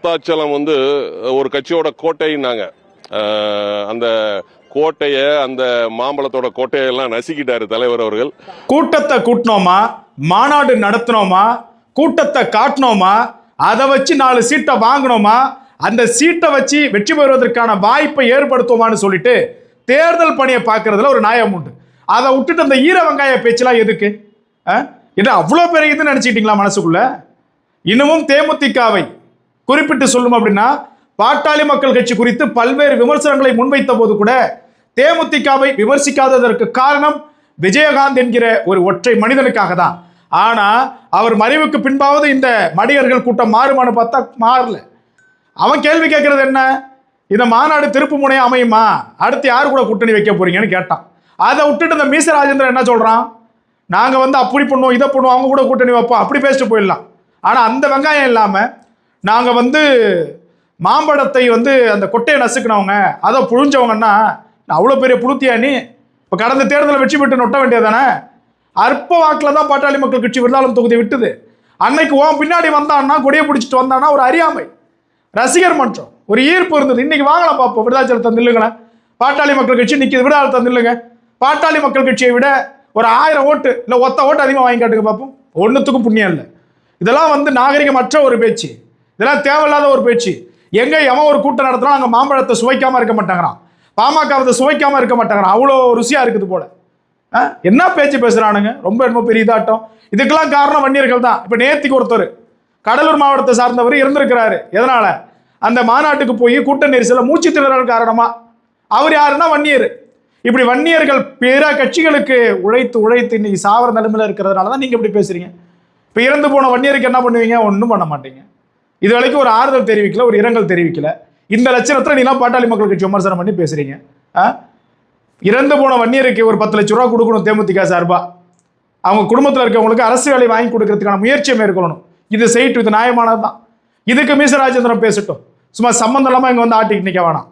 விருத்தாச்சலம் வந்து ஒரு கட்சியோட கோட்டைன்னாங்க. அந்த கோட்டைய, அந்த மாம்பழத்தோட கோட்டையெல்லாம் நசுக்கிட்டாரு தலைவர் அவர்கள். கூட்டத்தை கூட்டினோமா, மாநாடு நடத்தினோமா, கூட்டத்தை காட்டினோமா, அதை வச்சு 4 சீட்டை வாங்கினோமா, அந்த சீட்டை வச்சு வெற்றி பெறுவதற்கான வாய்ப்பை ஏற்படுத்துவோமான்னு சொல்லிட்டு தேர்தல் பணியை பார்க்கறதுல ஒரு நியாயம் உண்டு. அதை விட்டுட்டு அந்த ஈர வெங்காய பேச்செல்லாம் எதுக்கு? இது அவ்வளோ பெரிய இதுன்னு நினைச்சிட்டீங்களா மனசுக்குள்ள? இன்னமும் தேமுதிகவை குறிப்பிட்டு சொல்லும் அப்படின்னா, பாட்டாளி மக்கள் கட்சி குறித்து பல்வேறு விமர்சனங்களை முன்வைத்த போது கூட தேமுதிகவை விமர்சிக்காததற்கு காரணம் விஜயகாந்த் என்கிற ஒரு ஒற்றை மனிதனுக்காக தான். ஆனா அவர் மறைவுக்கு பின்பாவது இந்த மடியர்கள் கூட்டம் மாறுமான்னு பார்த்தா மாறல. அவன் கேள்வி கேட்கறது என்ன? இந்த மாநாடு திருப்பு முனையா அமையுமா, அடுத்து யாரு கூட கூட்டணி வைக்க போறீங்கன்னு கேட்டான். அதை விட்டுட்டு இந்த மீச ராஜேந்திரன் என்ன சொல்றான்? நாங்க வந்து அப்படி பண்ணுவோம், இதை பண்ணுவோம், அவங்க கூட கூட்டணி வைப்போம், அப்படி பேசிட்டு போயிடலாம். ஆனா அந்த வெங்காயம் இல்லாம நாங்க வந்து மாம்பழத்தை வந்து அந்த கொட்டையை நசுக்கினவங்க, அதை புழிஞ்சவங்கன்னா அவ்வளோ பெரிய புளுத்தியா நீ? இப்போ கடந்த தேர்தலை வெற்றி பெற்று நொட்ட வேண்டியதானே? அற்ப வாக்கில் தான் பாட்டாளி மக்கள் கட்சி விருதாளம் தொகுதி விட்டுது. அன்னைக்கு பின்னாடி வந்தான்னா, கொடியை பிடிச்சிட்டு வந்தான்னா ஒரு அறியாமை, ரசிகர் மன்றம், ஒரு ஈர்ப்பு இருந்தது. இன்னைக்கு வாங்கலாம் பார்ப்போம், விருதாச்சலத்தை நில்லுங்களேன், பாட்டாளி மக்கள் கட்சி நிற்கிது, விருதாச்சலத்தை நில்லுங்க. பாட்டாளி மக்கள் கட்சியை விட ஒரு 1000 ஓட்டு இல்லை ஒத்த ஓட்டு அதிகமாக வாங்கி காட்டுங்க பார்ப்போம். ஒன்றுத்துக்கும் புண்ணியம் இல்லை. இதெல்லாம் வந்து நாகரிகமற்ற ஒரு பேச்சு, இதெல்லாம் தேவையில்லாத ஒரு பேச்சு. எங்க எவன் ஒரு கூட்டம் நடத்தினா அங்கே மாம்பழத்தை சுவைக்காம இருக்க மாட்டாங்கிறான், பாமக சுவைக்காம இருக்க மாட்டாங்கிறான், அவ்வளோ ருசியா இருக்குது போல. என்ன பேச்சு பேசுறானுங்க, ரொம்ப என்னமோ பெரிய இதாட்டம். இதுக்கெல்லாம் காரணம் வன்னியர்கள் தான். இப்போ நேத்திக்கு ஒருத்தர் கடலூர் மாவட்டத்தை சார்ந்தவர் இருந்திருக்கிறாரு. எதனால? அந்த மாநாட்டுக்கு போய் கூட்ட நெரிசல மூச்சு திணறல் காரணமா. அவர் யாருன்னா வன்னியர். இப்படி வன்னியர்கள் பிற கட்சிகளுக்கு உழைத்து உழைத்து இன்னைக்கு சாவர நிலைமையில இருக்கிறதுனால தான் நீங்க இப்படி பேசுறீங்க. இப்போ இறந்து போன வன்னியருக்கு என்ன பண்ணுவீங்க? ஒன்றும் பண்ண மாட்டீங்க. இது வரைக்கும் ஒரு ஆறுதல் தெரிவிக்கல, ஒரு இரங்கல் தெரிவிக்கல. இந்த லட்சணத்துல நீலாம் பாட்டாளி மக்கள் கட்சி விமர்சனம் பண்ணி பேசுறீங்க. இறந்து போன வன்னியருக்கு ஒரு 10 லட்சம் ரூபா கொடுக்கணும் தேமுதிக சார்பா. அவங்க குடும்பத்தில் இருக்கவங்களுக்கு அரசு வேலை வாங்கி கொடுக்கறதுக்கான முயற்சியை மேற்கொள்ளணும். இது செய்யட்டும், இது நியாயமானது தான். இதுக்கு மீச ராஜேந்திரன் பேசட்டும், சும்மா சம்பந்தம் இல்லாமல் இங்கே வந்து ஆட்டிக்கிட்டு நிற்க வேணாம்.